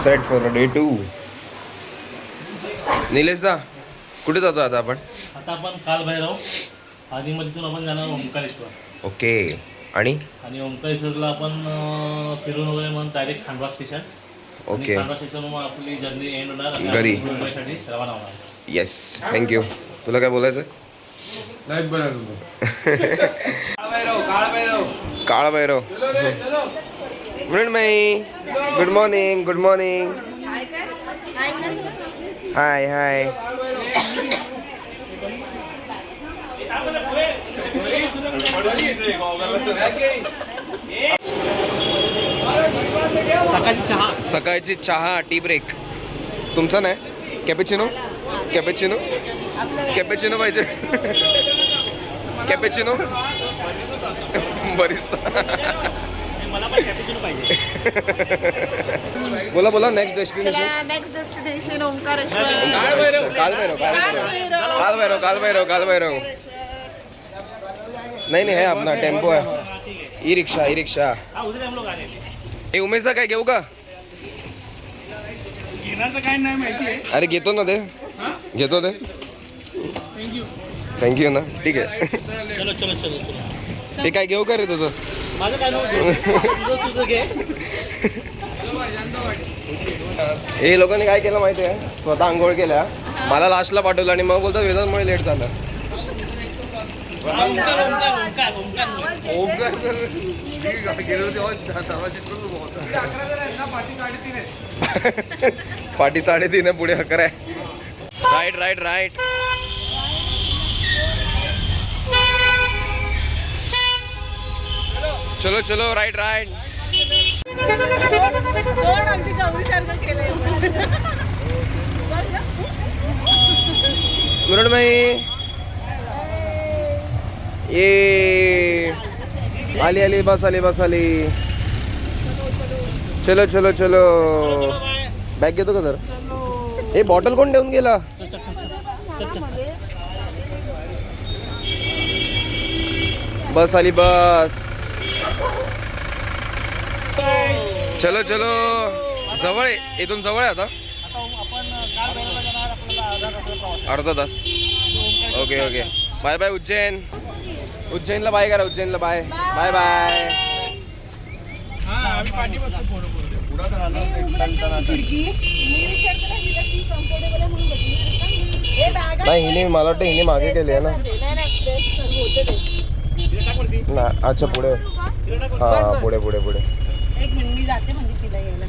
Set for day 2. Nilesh दा कुठे जातो आता आपण? आता आपण कालभैरव आदिमतीतून आपण जाणार ओंकारेश्वर. ओके. आणि ओंकारेश्वरला आपण फिरून वगैरे मग direct Khandwa station. Okay. Khandwa station मग आपली जर्नी एंड होणार आणि घरी मुंबईसाठी रवाना होणार. येस. थँक्यू. तुला काय बोलायचं? लाईक बनवतो. Kal Bhairav. Mrunmayi good morning. Good morning. Hi hi. सकाळची चहा टी ब्रेक तुमचा नाही? कॅपेचिनो कॅपेचिनो कॅपेचिनो पाहिजे. Cappuccino barista. बोला बोला. Next destination. Next destination Omkareshwar. Kalbhairav Kalbhairav Kalbhairav Kalbhairav. नहीं है अपना टेम्पो है. E rickshaw e rickshaw. हे उमेश दा काय घेऊ का? अरे घेतो ना ते. घेतो ते. थँक्यू ना. ठीक आहे. चलो चलो चलो चलो. हे काय घेऊ का रे तुझं? माझं काय नव्हतं घे. हे लोकांनी काय केलं माहिती आहे? स्वतः आंघोळ केल्या, मला लास्टला पाठवलं आणि मग बोलतात वेदांमुळे लेट झालं. पाठी 3:30 आहे. पुढे 11 आहे. Right right right. चलो चलो राईट राईट. अगदी गौरीसारखं केलंय. मृण्मयी ये आली आली. बस आली बस आली. चलो चलो चलो. बॅग घेतो का तर? हे बॉटल कोण ठेवून गेला? बस आली बस. चलो चलो. जवळ आहे. इथून जवळ आहे आता. अर्धा तास. Okay okay. Bye bye Ujjain. उज्जैनला बाय करा. उज्जैनला बाय बाय बाय. नाही हिने मला वाटतं हिने मागे केली आहे ना. अच्छा पुढे. हा पुढे पुढे पुढे. एक मिनिट मी जाते म्हणजे तिला यायला.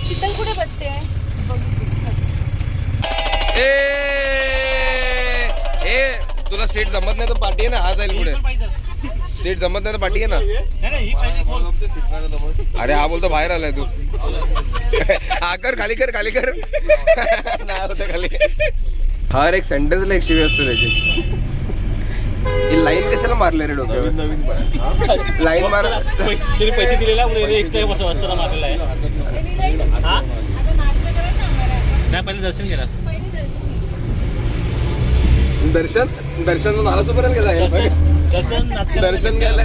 शीतल कुठे बसते? ए तुला सीट जमत नाही तर पाठी आहे ना. हा जाईल पुढे. सीट जमत नाही तर पाठी आहे ना. अरे हा बोलतो बाहेर आलाय तू. हा कर खाली कर खाली कर. नाही होतं खाली. हर एक सेंटेन्सला एक शिवी असते त्याची. ही लाईन कशाला मारले रे डोक्यावर? लाईन मार. पैसे दिलेला एक्स्ट्रा वाजता मारलेला आहे. नाही पहिले दर्शन केला. दर्शन नालासोपर्यंत गेला.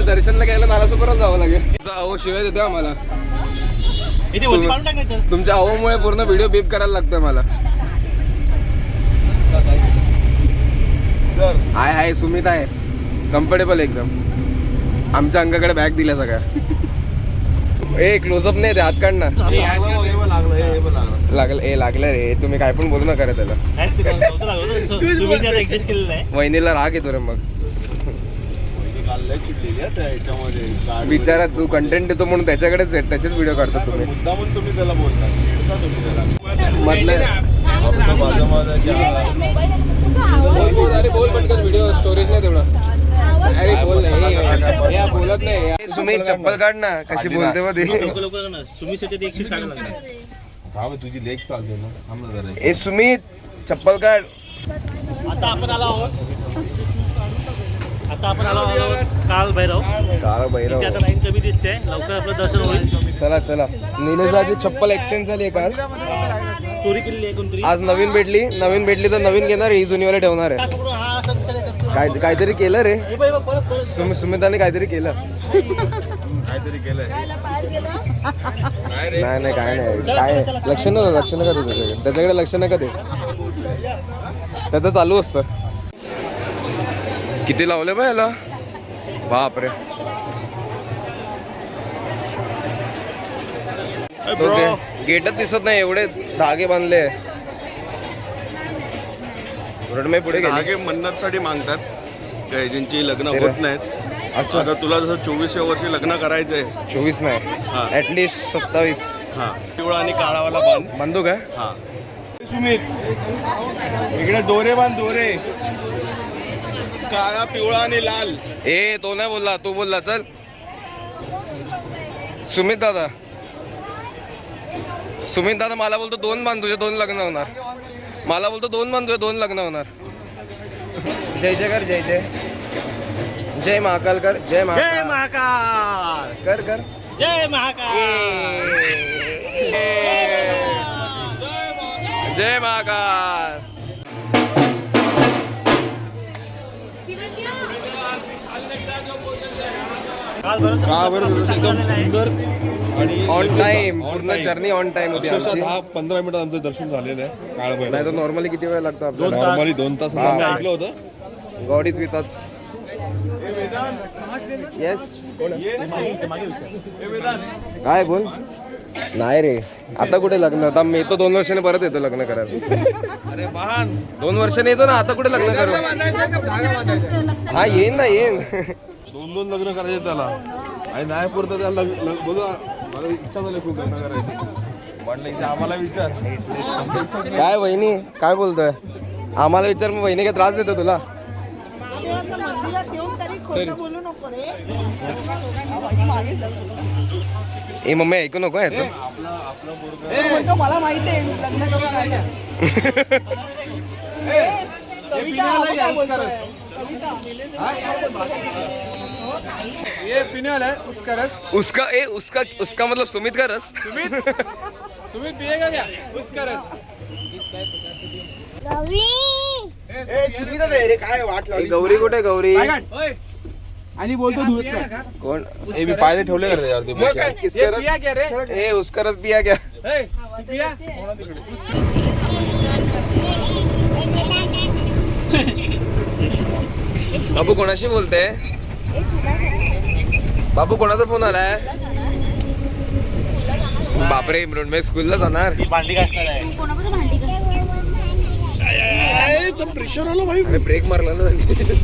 दर्शनला घ्यायला नालासोपर्यंत जावं लागेल. अहो शिवाय देतो आम्हाला. तुमच्या अहोमुळे पूर्ण व्हिडिओ बीप करायला लागतोय मला. हाय हाय सुमित आहे. कम्फर्टेबल एकदम. आमच्या अंगाकडे बॅग दिल्या सगळ्या. ए क्लोजअप नाही ते. हात काढ ना. लागलं ए लागलं रे. तुम्ही काय पण बोलू नका रे त्याला. वहिनीला राग येतो रे मग. विचारा तू कंटेंट देतो म्हणून त्याच्याकडेच त्याचेच व्हिडिओ काढतो तुम्ही. अरे बोल पटकन. व्हिडिओ स्टोरेज नाही तेवढा. अरे बोल नाही. बोलत नाही. सुमित चप्पल काढ ना. कशी बोलते मध्ये. तुझी लेग चालते ना. ए सुमित चप्पल काढ. आता आपण आलो आहोत कालभैरव. कालभैरव. आता लाईन कमी दिसते. लवकर आपलं दर्शन होईल. चला चला. निलेशची चप्पल एक्सचेंज झाली काल. चोरी केलेली आहे कोणतरी. आज नवीन भेटली तर नवीन घेणार. ही जुनीवाला ठेवणार आहे. काहीतरी केलं रे. सुमिताने काहीतरी केलं. काहीतरी केलंय पायात गेलं काय रे नाही काय नाही काय लक्ष नका दे त्याच्याकडे लक्ष नका दे त्याचं चालू असतं. किती लावले बा याला बापरे. गेटच दिसत नाही एवढे धागे बांधले. मी पुढे गेले. धागे मन्नतसाठी मागतात काय ज्यांची लग्न होत नाहीत. अच्छा. आता तुला जसं 24व्या वर्षी लग्न करायचंय 24 नाही हा. ऍटलिस्ट 27. हा पिवळा आणि काळावाला बांध. बांधू काय हा सुमित इकडे दोरे बांध दोरे काळा पिवळा आणि लाल. ए तो नाही बोलला तू बोलला. चल सुमित दादा मला बोलतो 2 बांध तुझे 2 लग्न होणार. मला बोलतो 2 बांध तुझे 2 लग्न होणार. जय जय कर जय जय जय महाकाल कर. जय महाकाल कर कर. जय महाकाल. जय महाकाल. का बरं एकदम सुंदर आणि ऑन टाइम पूर्ण जर्नी ऑन टाइम होती आमची. 10-15 मिनिटात आमचं दर्शन झालेलं आहे काळ नाही तर नॉर्मली किती वेळ लागतो आपल्याला. नॉर्मली 2 तास हा. आम्ही ऐकलं होतं. God is with us. Yes काय बोल. नाही रे आता कुठे लग्न. आता मी येतो 2 वर्षाने परत येतो लग्न करायला. अरे वाहन 2 वर्षाने येतो ना. आता कुठे लग्न करू. हा येईन ना येईन. 2 लग्न करायचे त्याला आणि नाही पुरतं त्याला बोलू मला इच्छा झाली खूप लग्न करायची. म्हटलं की आम्हाला विचार काय वहिनी काय बोलतोय. आम्हाला विचार मग वहिनी काय त्रास देतो तुला. मंदिरात येऊन तरी खोटं बोलू नको रे. ए मम्मी ऐकू नको ह्याचं. म्हणतो मला माहिती आहे मी लग्न करून आले. सविता आपण काय बोलतोय? ये पीने वाला है उसका रस. उसका मतलब सुमित का रस. सुमित पिएगा क्या उसका रस. गौरी कुठे गौरी. आणि बोलतो दूध का कोण ए मी पायदे ठेवले का त्याच्यावरती किसका रस. पिया क्या रे. ए उसका रस पिया क्या. तू पिया. बाबू कोणाशी बोलते. बाबू कोणाचा फोन आलाय. बापरे मृण्मय स्कूलला जाणार. ती भांडी घासणार आहे. प्रेशर आलं भाई. अरे ब्रेक मारला ना त्यांनी.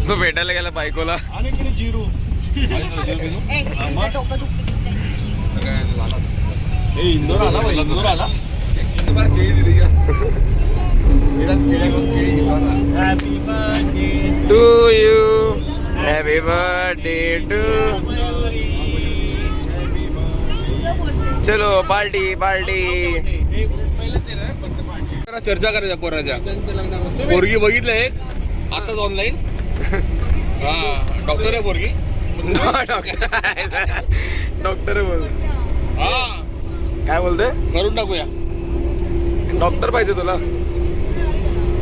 तो भेटायला गेला बायकोला. आणि इकडे जिरू डोकं दुखते. इंदोर आला भाई इंदोर आला. Happy birthday to you happy birthday to. चलो पार्टी पार्टी. चर्चा करायच्या पोराच्या. पोरगी बघितलं एक आताच ऑनलाईन. हा डॉक्टर आहे पोरगी. डॉक्टर बोल. हा काय बोलतोय. करून टाकूया. डॉक्टर पाहिजे तुला.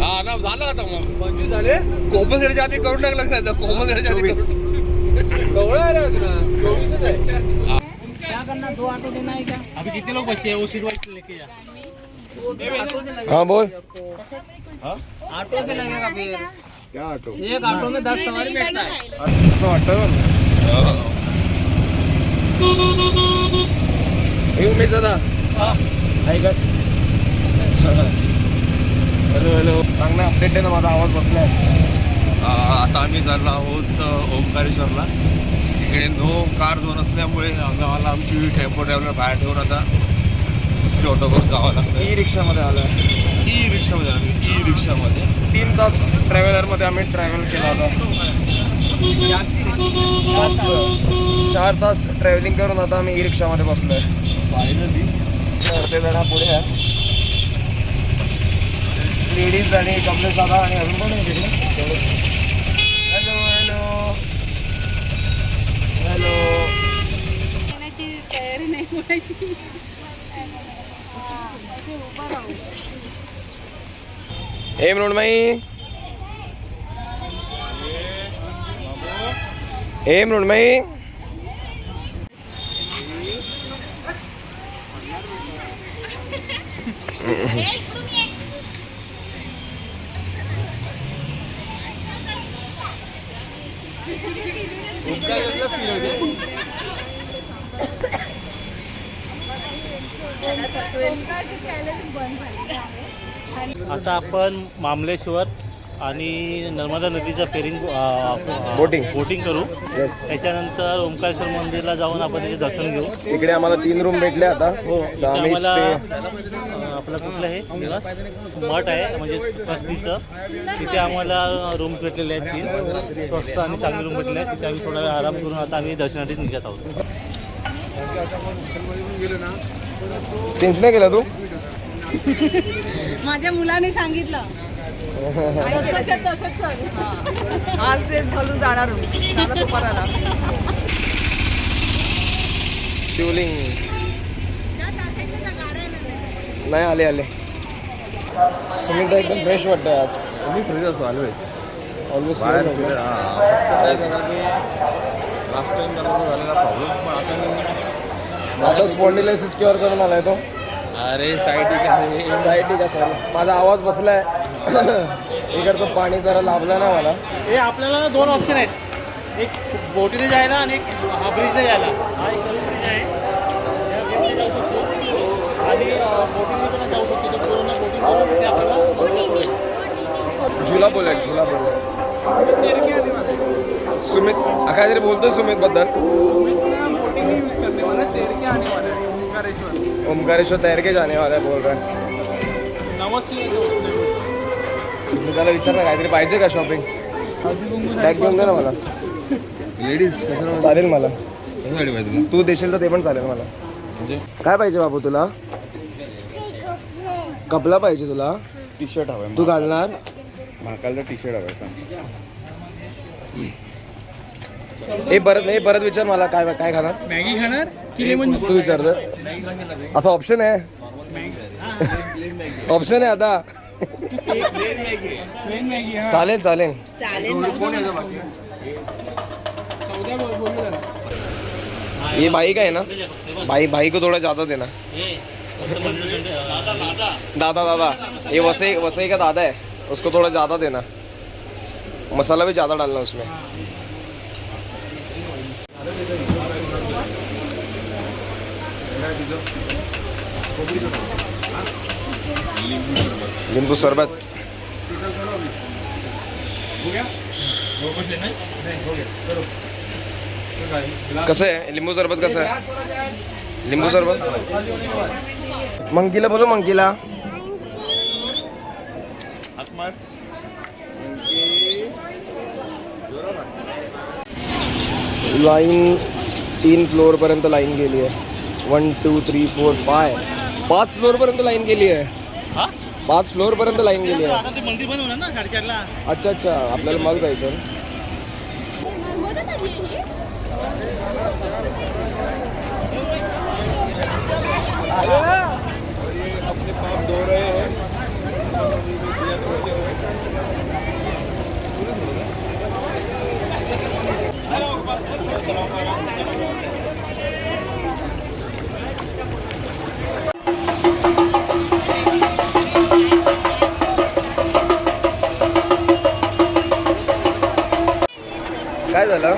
हा ना झालं आता मग 25 झाले. कोमलच्या आधी करून टाकलं नाही. कोमलच्या आधी अभी कितने लोग बचे हैं वो सीट वाइट लेके जा. हाँ बोल. ऑटो से लगेगा फिर. क्या ऑटो. एक ऑटो में 10 सवारी बैठता है. असं वाटतं. हे उमेश दादा ऐकत. हॅलो हॅलो सांग ना अपडेट आहे ना. माझा आवाज बसलाय. आता आम्ही चाललो आहोत ओंकारेश्वरला. इकडे नो कार झोन असल्यामुळे गावाला आमची टेम्पो ट्रॅव्हलर बाहेर ठेवून आता दुसरी ऑटो बस गावाला लागतं. ई रिक्षामध्ये आलोय. ई रिक्षामध्ये आम्ही ई रिक्षामध्ये 3 तास ट्रॅव्हलरमध्ये आम्ही ट्रॅव्हल केला होता. जास्त 4 तास ट्रॅव्हलिंग करून आता आम्ही ई रिक्षामध्ये बसलोय. फायनली ते जण पुढे आहे. लेडीज आणि कमलेश दादा आणि अजून कोण आहे तिकडे. Hello hello hello. येण्याची तयारी नाही कोणाची. हे मृण्मयी ए मृण्मयी आता आपण मामलेश्वर आणि नर्मदा नदीचं फेरिंग बोटिंग करू. येस. त्याच्यानंतर ओंकारेश्वर मंदिरला जाऊन आपण त्याचे दर्शन घेऊ. इकडे आम्हाला 3 रूम भेटले आता. हो, तर आम्ही आम्हाला stay- आपलं कुठलं हे निवास मठ आहे म्हणजे ट्रस्टीचं, तिथे आम्हाला रूम भेटलेले आहेत 3 स्वस्त आणि चांगले रूम भेटले आहेत. तिथे आम्ही थोडा वेळ आराम करून आता आम्ही दर्शनासाठी निघत आहोत. चेंज नाही केला तू? माझ्या मुलाने सांगितलं तसंच आज ड्रेस घालून जाणार सुपाराला. शिवलिंग नाही आले आले. सुमित एकदम फ्रेश वाटतंय आज. मी फ्रीज असतो ऑलवेज. ऑलवेज बाहेर फिरत काय झालं की लास्ट टाइम झालेला प्रॉब्लेम, पण आता स्पॉन्डिलायसिस क्युअर करून आलाय तो. अरे साईड साईड ठीक आहे. सॉरी माझा आवाज बसलाय. इकडचं पाणी जरा लाभलं ना मला. हे आपल्याला 2 ऑप्शन आहेत, एक बोटीने जायला आणि एक हा ब्रिजने जायला. हा एक ब्रिज आहे, या ब्रिजने जाऊ शकतो आणि बोटीने पण जाऊ शकतो. तर पूर्ण बोटिंग करून तिथे आपल्याला झुला बुलेट सुमित काहीतरी बोलतोय सुमित बद्दल. ओमकारेश्वर तैर के जाने वाला है बोल रहा है. मी त्याला विचारलं काहीतरी पाहिजे का शॉपिंग. बॅग घेऊन दे ना मला. लेडीज चालेल मला. कशासाठी पाहिजे तू देशील तर ते पण चालेल मला. म्हणजे काय पाहिजे बाबू तुला? कपला पाहिजे तुला? टी शर्ट हवं तू घालणार? महाकालचा टी शर्ट हवं सांग. हे परत विचार मला काय काय खाणार. मॅगी खाणार तू विचारतो. असा ऑप्शन आहे. ऑप्शन आहे आता. चालेल चालेल. ये भाई का है ना. भाई को थोड़ा ज्यादा देना. दादा ये वसई का दादा है, उसको थोड़ा ज़्यादा देना. मसाला भी ज़्यादा डालना उसमें. लिंबू सरबत कसं आहे? लिंबू सरबत कसं आहे? लिंबू सरबत मंकीला बोलो. मंकीला लाईन 3 फ्लोअरपर्यंत लाईन गेली आहे. 1 2 3 4 5 फ्लोअरपर्यंत लाईन गेली आहे. 5 फ्लोअरपर्यंत लाईन गेली आहे. आता ते मंदिर पण होणार ना 4:30ला. अच्छा आपल्याला मग जायचं. अपने पाप धो रहे हैं. काय झालं?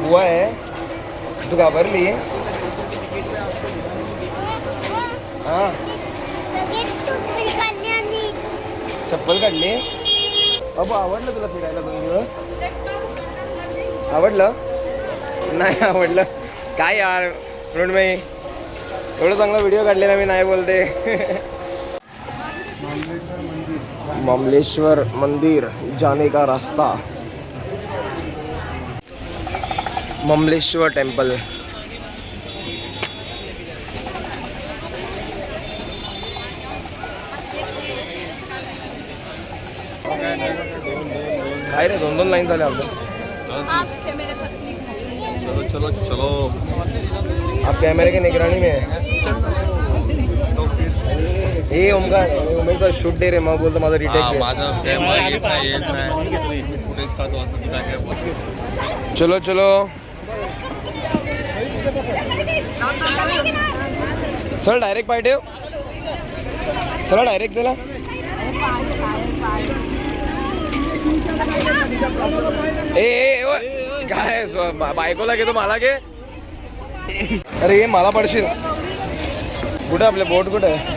बुवा आहे. तू घाबरली? हा चप्पल काढली. बाबा आवडलं तुला फिरायला 2 दिवस? आवडलं? नाही आवडलं काय यार मृण्मयी, एवढं चांगला व्हिडिओ काढलेला मी नाही बोलते. मामलेश्वर मंदिर जाने का रास्ता. मामलेश्वर टेम्पल. काय रे 2 लाईन झाल्या आपल्या. चलो चलो आप कैमरे की निगरानी में है. तो फिर हे ओमकार उमेशचा शूट डे रे, मग बोलतो माझा रिटेक दे. माझं कॅमेरा येत नाही फुटेज खातो असं तू काय बोलतो. चलो चलो चल डायरेक्ट पाय ठेव. चला डायरेक्ट चला. ए ओय, काय बायकोला घेतो मला घे. अरे ये मला पडशील. कुठे आपले बोट कुठे आहे?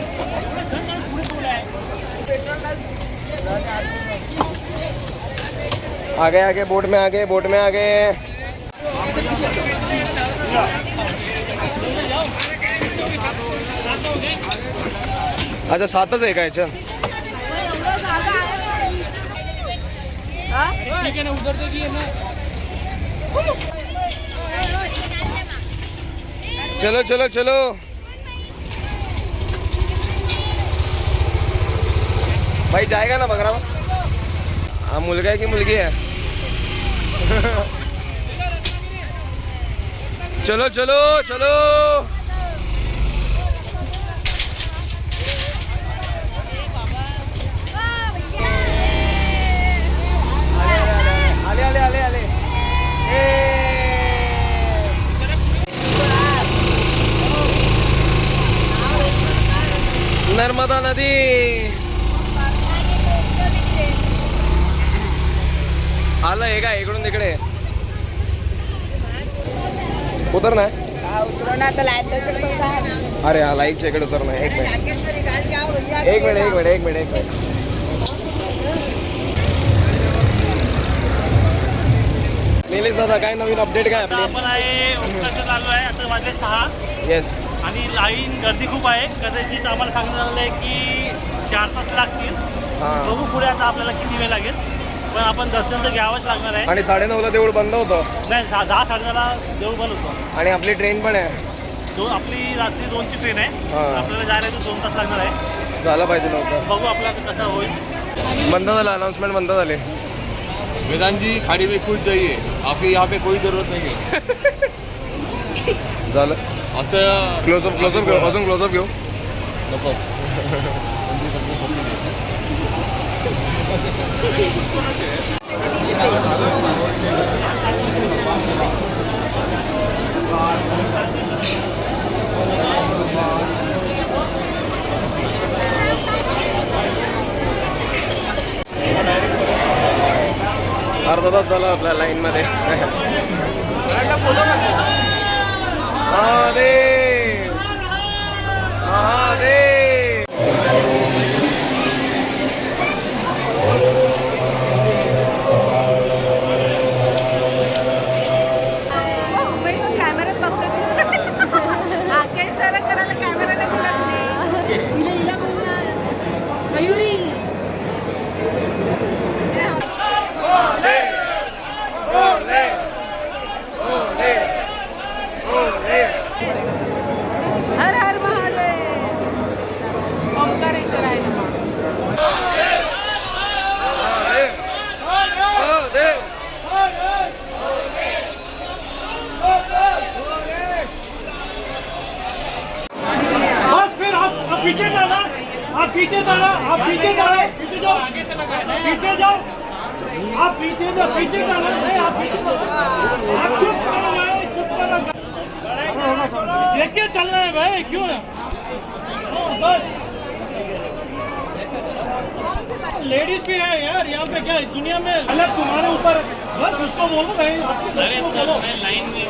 आगे आगे बोट में आगे, बोट में आगे. अच्छा 7च आहे का याच्यात? चलो चलो चलो. भाई जाएगा ना बकरा? हा मुलगा आहे की मुलगी आहे? चलो चलो चलो. आले आले आले आले. नर्मदा नदी. आलं हे काय इकडून तिकडे उतर ना. अरे हा लाईकच्या इकडे उतर ना. एक मिनिट. निलेश दादा काय नवीन अपडेट काय आता आपली? आपण आहे ओंकारचं चालू आहे. आता वाजले 6 येस. आणि लाईन गर्दी खूप आहे. कदाचित आम्हाला सांगण्यात आलं आहे की 4 तास लागतील. हां. बघू पुढे आता आपल्याला किती वेळ लागेल, पण आपण दर्शन तर घ्यावंच लागणार आहे. आणि 9:30ला देऊळ बंद होतं. नाही 10-10:30ला देऊळ बंद होतो. आणि आपली ट्रेन पण आहे. आपली रात्री 2ची ट्रेन आहे. हां. आपल्याला जायला तर 2 तास लागणार आहे. झालं पाहिजे लवकर. बघू आपल्याला कसं होईल. बंद झालं, अनाउन्समेंट बंद झाले. वेदांत जी खाड़ी में कूद जाइए, आपकी यहाँ पे कोई जरूरत नहीं है. झालं. असं क्लोजअप घेऊ, अजून क्लोजअप घेऊ. नको. अर्धा तास झाला आपल्या लाईन मध्ये. महादेव महादेव. कॅमेऱ्यात बघतो. हा काही सर करायला कॅमेरा नाही दिला तिने. मयुरी हर हर महादेव. ओंकारेश्वर आहे ना. बस फिर आप पीछे जाना. आप पीछे जाना. आप पीछे जाओ. पीछे जाओ. पीछे जाओ. आप पीछे जाओ. पीछे जाना. नहीं आप पीछे जाओ. आप चुप करो भाई. चुप करो. देख के चलना है भाई. क्यों ना बस लेडीज भी है यार यहाँ पे. क्या इस दुनिया में अलग तुम्हारे ऊपर. बस उसको बोलो भाई. आपके दोस्त को बोलो. लाइन में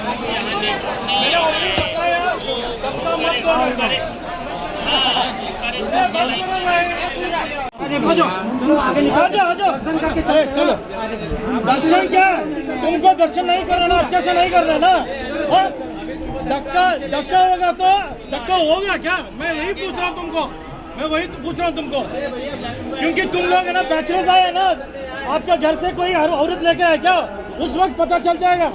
मेरे ऑफिस पता है यार. सबका मत करो. बस करो भाई. आ जाओ. दर्शन करके चलो. दर्शन क्या तुमको दर्शन नहीं करना, अच्छे से नहीं करना ना. धक्का होगा तो धक्का होगा क्या? मैं यही पूछ रहा हूँ तुमको. क्योंकि तुम लोग है ना बैचलर्स आए ना. आपका घर से कोई औरत लेके आए क्या? उस वक्त पता चल जाएगा.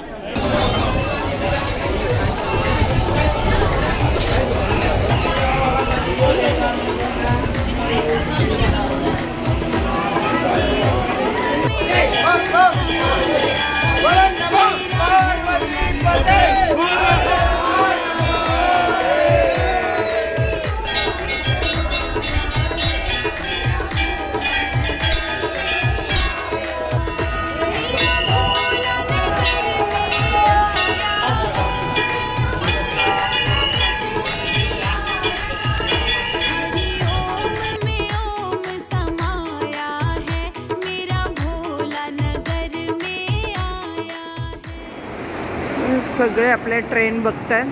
सगळे आपले ट्रेन बघताय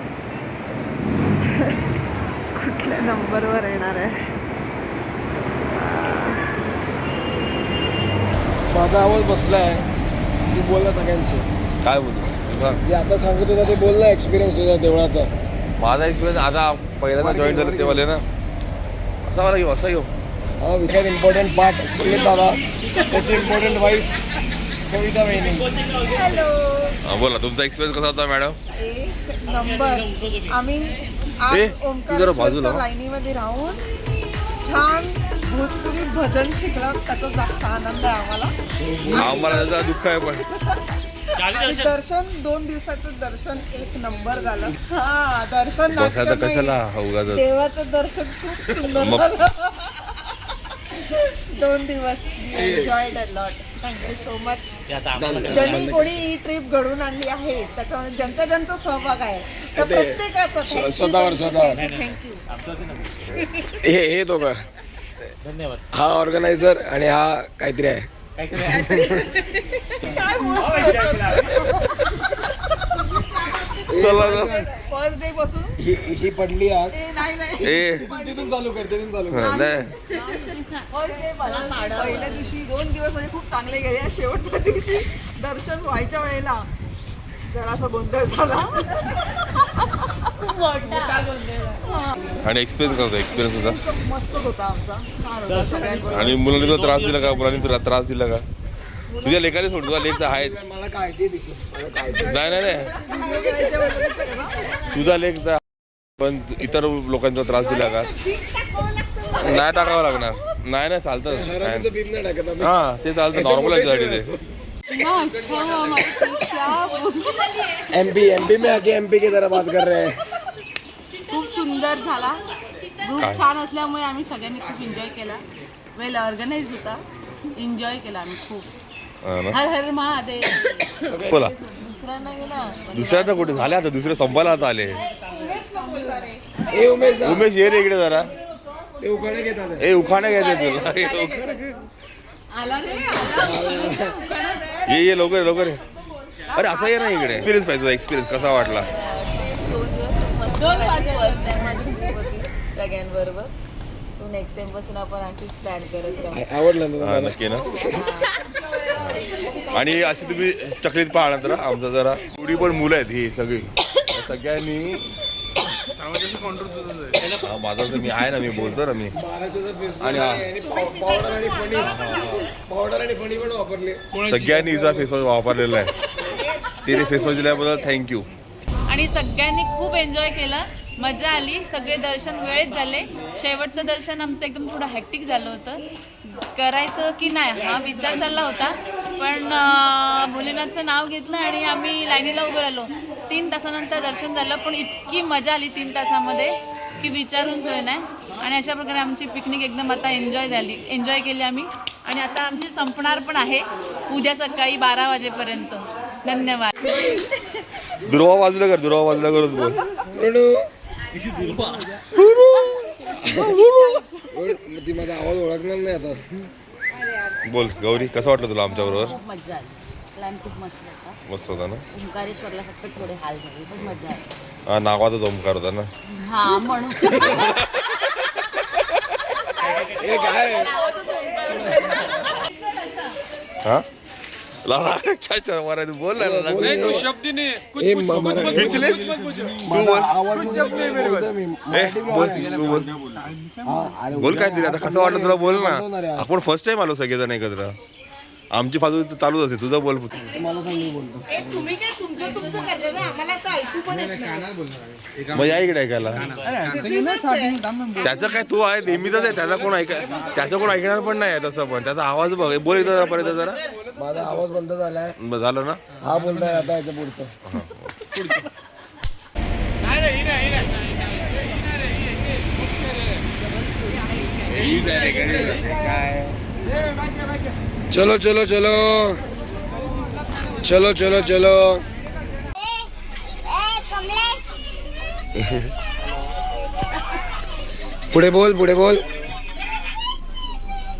कुठल्या नंबरवर येणार आहे. माझा आवाज बसलाय. तू बोलला सगळ्यांची. काय बोलू जे आता सांगत होता ते बोल ना, एक्सपिरियन्स तुझा देवळाचा. माझा एक्सपिरियन्स आता पहिल्यांदा जॉईन झालं तेव्हा ना असा मला घेऊ असा घेऊ. हा विचार इम्पॉर्टंट पार्ट सुमित दादा, त्याची इम्पॉर्टंट वाईफ कविता वहिनी. हॅलो. हा बोला, तुमचा एक्सपिरियन्स कसा होता मॅडम? एक नंबर. आम्ही ए, आज तू जरा बाजूला ओंकारेश्वरच्या हो. लाईनीमध्ये राहून छान भोजपुरी भजन शिकलो. त्याचा जास्त आनंद आहे आम्हाला. आम्हाला त्याचा दुःख आहे पण आणि दर्शन 2 दिवसाचं दर्शन एक नंबर झालं. हा दर्शन बसायचं नाटकं नाही. कशाला उगाच. देवाचं दर्शन खूप सुंदर मग- झालं. 2 दिवस enjoyed a lot. Thank you so much. ज्यांनी कोणी ही ट्रिप घडवून आणली आहे त्याच्यामध्ये ज्यांचा सहभाग आहे त्या प्रत्येकाचा स्वतःवर. थँक्यू. हे दोघं, धन्यवाद. हा ऑर्गनायझर आणि हा काहीतरी आहे. चला ना. फर्स्ट डे पासून ही पडली आज. नाही ए तिथून चालू कर, तिथून चालू कर. हा, नाही पहिल्या दिवशी 2 दिवस म्हणजे खूप चांगले गेले. शेवटच्या दिवशी दर्शन व्हायच्या वेळेला जरासा गोंधळ झाला. मोठा गोंधळ. आणि एक्सपिरियन्स करतो एक्सपिरियन्स होता. मस्तच होता आमचा. छान होता सगळ्यांबरोबर. आणि मुलांनी तुला त्रास दिला का? मुलांनी तुला त्रास दिला का? तुझ्या लेखाने सोड, तुझा लेख तर आहेच. मला काळजी आहे तिची, मला काळजी आहे. नाही नाही नाही, व्हिडिओ करायचे म्हटलं ना. तुझा लेख तर, पण इतर लोकांचा त्रास दिला का? नाही टाकावं लागणार. नाही नाही चालतं. हरामीचं बीप नाही टाकत आम्ही. हा ते चालतं, नॉर्मल आहे तुझ्यासाठी ते. एमपी में आके एमपी की तरह बात कर रहे हैं. खूप सुंदर झाला. ग्रुप काय? छान असल्यामुळे आम्ही सगळ्यांनी खूप एन्जॉय केला. वेल ऑर्गनाइज होता. एन्जॉय केला आम्ही खूप. हा ना. हर हर महादेव. बोला दुसऱ्यांना गेला दुसऱ्यांदा कुठे झाले आता? दुसरे संपायला आता आले. ए उमेश दा, उमेश ये रे इकडे जरा. ते उखाणे घेतात. ए उखाणे घ्यायचे तुला. आला नाही. ये लवकर लवकर ये. अरे असं ये ना इकडे. एक्सपिरियन्स पाहिजे, एक्सपिरियन्स कसा वाटला? ट्रिप 2 दिवस खूप मस्त झाली. फर्स्ट टाइम माझी ट्रिप होती सगळ्यांबरोबर. सो नेक्स्ट टाइम पासून आपण अशीच प्लॅन करत राहू. आवडलं ना हा तुम्हाला? नक्की ना. आणि अशी तुम्ही चकलीत पाहणार तर आमचा जरा एवढी पण मुलं आहेत ही सगळी, सगळ्यांनी हा, माझा तर मी आहे ना, मी बोलतो ना मी. 1200चा फेस आणि हा. पावडर आणि फणी पण वापरले. सगळ्यांनी हिचा फेसवॉश वापरलेला आहे. तिने फेसवॉश दिल्याबद्दल थँक्यू. आणि सगळ्यांनी खूप एन्जॉय केलं. मजा आली. सगळे दर्शन वेळेत झाले. शेवटचं दर्शन आमचं एकदम थोडं हॅक्टिक झालं होतं. करायचं की नाही हा विचार चालला होता, पण भोलेनाथचं नाव घेतलं आणि आम्ही लाईनीला उभं राहिलो. 3 तासानंतर दर्शन झालं, पण इतकी मजा आली 3 तासामध्ये की विचारून सोय नाही. आणि अशा प्रकारे आमची पिकनिक एकदम आता एन्जॉय केली आम्ही. आणि आता आमची संपणार पण आहे उद्या सकाळी 12 वाजेपर्यंत. धन्यवाद. दुर्वा बाजूला कर, दुर्वा बाजूला करत बोल. ती माझा आवाज ओळखणार नाही आता. बोल गौरी, कसं वाटलं तुला आमच्या बरोबर? खूप मजा आली. प्लॅन खूप मस्त होता. मस्त होता ना. ओंकारेश्वरला फक्त थोडे हाल झाले, पण मजा आली. हा, नावाचाच ओमकार होता ना. हा म्हणून हे काय हा लाला काय चरवार आहे तू? बोल ना लाला. नहीं कुछ शब्द ही नहीं है. कुछ ए, कुछ म- कुछ मराठी- कुछ Speechless? कुछ तू बोल. आवाज कुछ शब्द नहीं मेरे पास. ए, बोल तू बोल. बोल काय तरी आता, कसं वाटलं तुला? बोल ना. आपण फर्स्ट टाइम आलो सगळेजण एकत्र. आमची फाजू चालूच असते, तुझं बोल. मला सांग, मी बोलतो. तुम्ही काय तुमचं करता ना, आम्हाला आता ऐकू पण येत नाही. मग या इकडे ऐकायला. त्याचं काय, तू आहे नेहमीच आहे. त्याचा कोण ऐकणार पण नाही तसं. पण त्याचा आवाज बघ. बोल एकदा परत जरा. माझा आवाज बंद झालाय. झालं ना. हा बोलताय आता याच्या पुढचं. चलो चलो चलो चलो चलो चलो. पुढे बोल, पुढे बोल.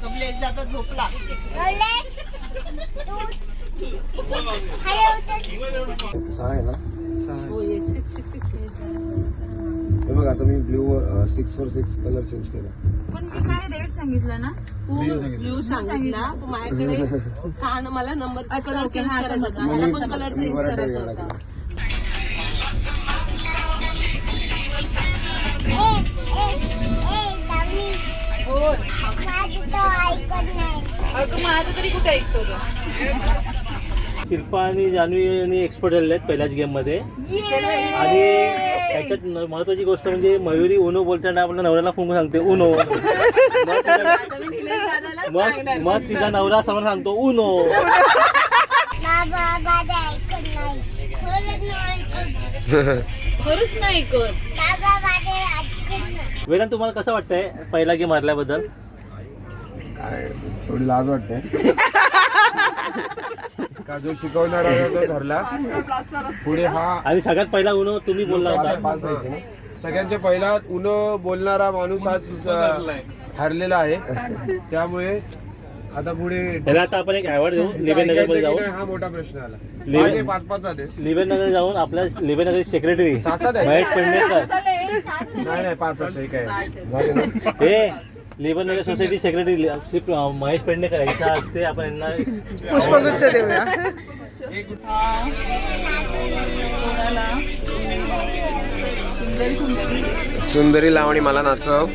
कमलेश आता झोपला. सहा आहे ना? हे बघ आता मी ब्ल्यू 646 कलर चेंज केला. पण मी काय रेट सांगितलं ना? ब्ल्यू सांगितला माझ्याकडे सहा मला नंबर ओके हा समजला. मला पण कलर मी चेंज बरं करायचा वेगळा होता. केला. अगं माझं तरी कुठे ऐकतो तो? शिल्पा आणि जान्हवी यांनी एक्सपर्ट झालेले आहेत पहिल्याच गेम मध्ये. आणि त्याच्यात महत्वाची गोष्ट म्हणजे मयुरी उनो बोलताना आपल्या नवऱ्याला फोन सांगते उनो. मग तिचा नवरा समोर सांगतो उनो. खरंच नाही ऐकत. वेदांत तुम्हाला कसं वाटतंय पहिला गेम मारल्याबद्दल? थोडी लाज वाटते. का जो शिकवणारा तो ठरला पुढे हा आणि सगळ्यात पहिला उनो तुम्ही बोलला होता. पास द्यायचे ना. सगळ्यांच्या पहिला उनो बोलणारा माणूस आज हरलेला आहे. त्यामुळे आता पुढे त्याला आता आपण एक अवॉर्ड देऊ लिबेनगर मध्ये जाऊन. हा मोठा प्रश्न आला. लिबे- 5-5 झाले. लिबेनगर जाऊन आपल्या लिबेनगर सेक्रेटरी सात आहे. महेश पेडणेकर नाही 5 असं काय झाले ना. हे लिबेनगर सोसायटी सेक्रेटरी महेश पेडणेकर यांच्या हस्ते आपण यांना पुष्पगुच्छ देऊया. सुंदरी लावणी मला नाचव.